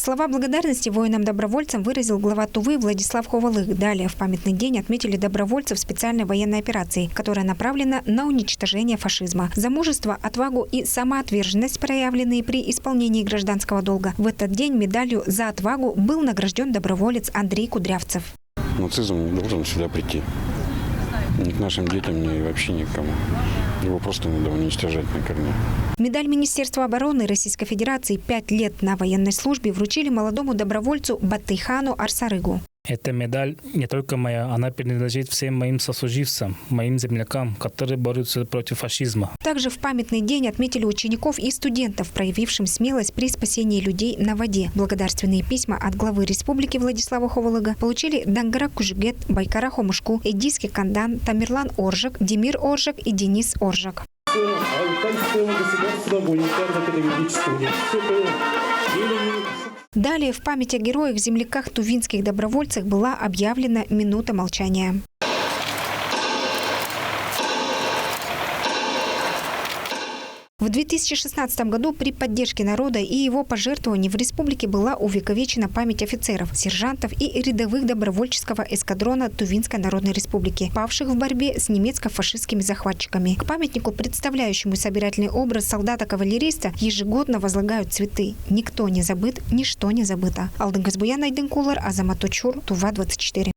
Слова благодарности воинам-добровольцам выразил глава Тувы Владислав Ховалых. Далее в памятный день отметили добровольцев специальной военной операции, которая направлена на уничтожение фашизма. За мужество, отвагу и самоотверженность, проявленные при исполнении гражданского долга. В этот день медалью за отвагу был награжден доброволец Андрей Кудрявцев. Нацизм не должен сюда прийти. Ни к нашим детям, ни вообще никому. Его просто надо уничтожать на корню. Медаль Министерства обороны Российской Федерации «5 лет на военной службе» вручили молодому добровольцу Батыйхану Арсарыгу. Эта медаль не только моя, она принадлежит всем моим сослуживцам, моим землякам, которые борются против фашизма. Также в памятный день отметили учеников и студентов, проявившим смелость при спасении людей на воде. Благодарственные письма от главы республики Владислава Ховалыга получили Дангара Кужгет, Байкара Хомушку, Эдиский Кандан, Тамерлан Оржак, Демир Оржак и Денис Оржак. Далее в память о героях-земляках тувинских добровольцев была объявлена минута молчания. В 2016 году при поддержке народа и его пожертвований в республике была увековечена память офицеров, сержантов и рядовых добровольческого эскадрона Тувинской Народной Республики, павших в борьбе с немецко-фашистскими захватчиками. К памятнику, представляющему собирательный образ солдата-кавалериста, ежегодно возлагают цветы. Никто не забыт, ничто не забыто. Алдын Газбуян, Айдын Кулар, Азамат Очур, Тува 24.